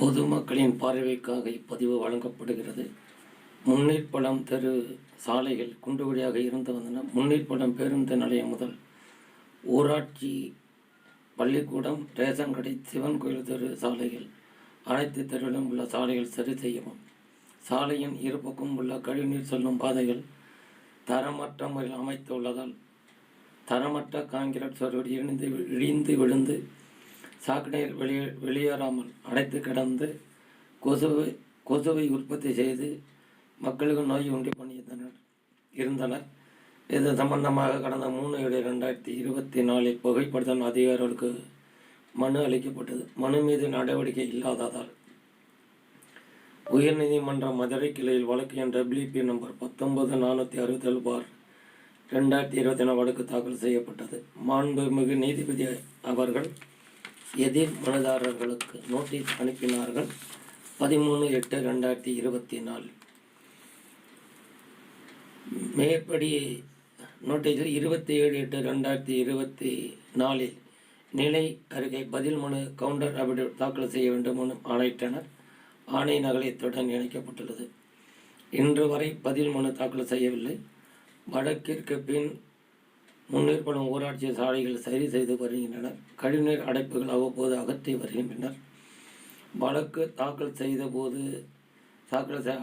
பொதுமக்களின் பார்வைக்காக இப்பதிவு வழங்கப்படுகிறது. முன்னீர்பழம் தெரு சாலைகள் குண்டுகுழியாக இருந்து வந்தன. முன்னீர்பழம் பேருந்து நிலையம் முதல் ஊராட்சி பள்ளிக்கூடம், ரேஷன் கடை, சிவன் கோயில் தெரு சாலைகள் அனைத்து தெருவிலும் உள்ள சாலைகள் சரி செய்யவும். சாலையின் இருபக்கம் உள்ள கழிவுநீர் செல்லும் பாதைகள் தரமற்ற முறையில் அமைத்துள்ளதால் தரமற்ற காங்கிரீட் சுவரோடு இடிந்து விழுந்து சாக்கடையில் வெளியேறாமல் அடைத்து கிடந்து கொசுவை உற்பத்தி செய்து மக்களுக்கு நோய் உண்டு இருந்தனர். இது சம்பந்தமாக கடந்த 3/7/2024 புகைப்படுத்தும் அதிகாரிகளுக்கு மனு அளிக்கப்பட்டது. மனு மீது நடவடிக்கை இல்லாததால் உயர்நீதிமன்ற மதுரை கிளையில் வழக்கு எண் WP நம்பர் 19/467/2024 வழக்கு தாக்கல் செய்யப்பட்டது. மாண்புமிகு நீதிபதி அவர்கள் எதிர் மனுதாரர்களுக்கு நோட்டீஸ் அனுப்பினார்கள். 13/8/2024 மேற்படி நோட்டீஸில் 27/8/2024 நிலை அருகே பதில் மனு கவுண்டர் அபிடேவிட் தாக்கல் செய்ய வேண்டும் என ஆணையிட்டனர். ஆணை நகல் இத்துடன் இணைக்கப்பட்டுள்ளது. இன்று வரை பதில் மனு தாக்கல் செய்யவில்லை. வழக்கிற்கு பின் முன்னீர்பழம் ஊராட்சி சாலைகள் சரி செய்து வருகின்றனர். கழிவுநீர் அடைப்புகள் அவ்வப்போது அகற்றி வருகின்றனர். வழக்கு தாக்கல் செய்த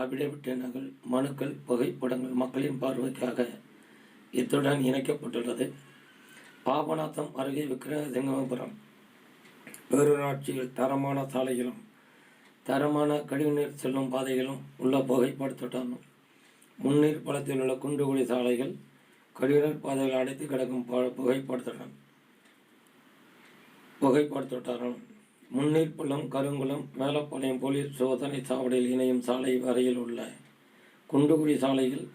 அபிடேவிட் நகல், மனுக்கள், புகைப்படங்கள் மக்களின் பார்வைக்காக இத்துடன் இணைக்கப்பட்டுள்ளது. பாபநாசம் அருகே விக்கிரமசிங்கபுரம் பேரூராட்சியில் தரமான சாலைகளும் தரமான கழிவுநீர் செல்லும் பாதைகளும் உள்ள புகைப்படுத்தப்பட்டாலும் முன்னீர் பழத்தில் உள்ள குண்டுகுழி சாலைகள் கழிவுநீர் பாதைகள் அடைத்து கிடக்கும் புகைப்படுத்தப்பட்டாலும் முன்னீர்பழம், கருங்குளம், மேலப்பாளையம் போலீஸ் சோதனை சாவடியில் இணையும் சாலை வரையில் உள்ள குண்டுகுழி சாலைகள்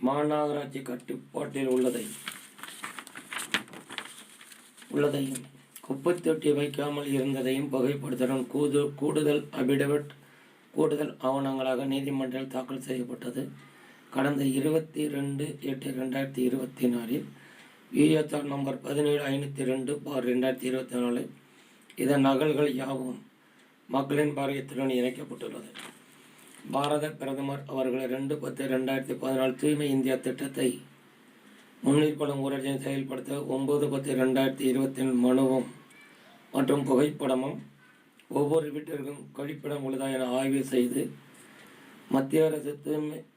மாநகராட்சி கட்டுப்பாட்டில் உள்ளதையும் குப்பை தொட்டி வைக்காமல் இருந்ததையும் புகைப்படுத்தலும் கூடுதல் ஆவணங்களாக நீதிமன்றத்தில் தாக்கல் செய்யப்பட்டது. கடந்த 22/8/2024 USR நம்பர் 17/502/2024 இதன் நகல்கள் யாவும் மக்களின் பார்வையத்துடன் இணைக்கப்பட்டுள்ளது. பாரத பிரதமர் அவர்கள் 2/10/2014 தூய்மை இந்தியா திட்டத்தை முன்னீர்பழம் ஊராட்சியை செயல்படுத்த 9/10/2024 மனுவும் மற்றும் புகைப்படமும் ஒவ்வொரு வீட்டிற்கும் கழிப்பிடம் உள்ளதா என ஆய்வு செய்து மத்திய அரசு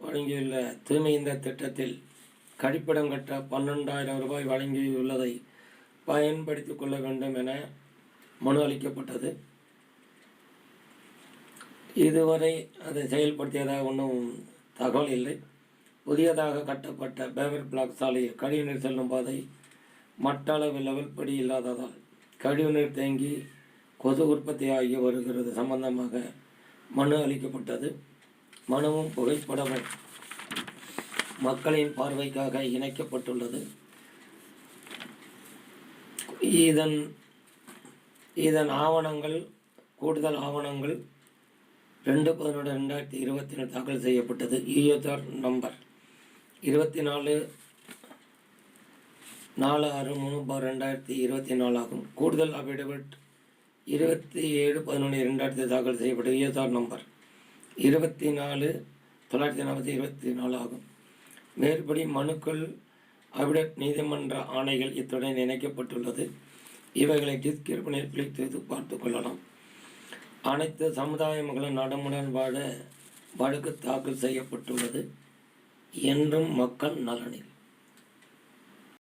வழங்கியுள்ள தூய்மை இந்தியா திட்டத்தில் கழிப்பிடம் கட்ட 12,000 ரூபாய் வழங்கியுள்ளதை பயன்படுத்திக் கொள்ள வேண்டும் என மனு அளிக்கப்பட்டது. இதுவரை அதை செயல்படுத்தியதாக ஒன்றும் தகவல் இல்லை. புதியதாக கட்டப்பட்ட பேவர் பிளாக் சாலையில் கழிவுநீர் செல்லும் பாதை மட்டளவு லெவல் படி இல்லாததால் கழிவுநீர் தேங்கி கொசு உற்பத்தி ஆகி வருகிறது சம்பந்தமாக மனு அளிக்கப்பட்டது. மனுவும் புகைப்படமும் மக்களின் பார்வைக்காக இணைக்கப்பட்டுள்ளது. இதன் ஆவணங்கள், கூடுதல் ஆவணங்கள் 2/11/2024 தாக்கல் செய்யப்பட்டது. USR நம்பர் 24/463/2024 ஆகும். கூடுதல் அபிடேவிட் 27/11/2024 தாக்கல் செய்யப்பட்ட USR நம்பர் 24/940/2024 ஆகும். மேற்படி மனுக்கள், அபிடேவிட், நீதிமன்ற ஆணைகள் இத்துடன் இணைக்கப்பட்டுள்ளது. இவைகளை டிஸ்கிரிப்ஷனில் கிளிக் செய்து பார்த்து கொள்ளலாம். அனைத்து சமுதாய மக்களும் நலமுடன் வாழ வழக்கு தாக்கல் செய்யப்பட்டுள்ளது. என்றும் மக்கள் நலனில்.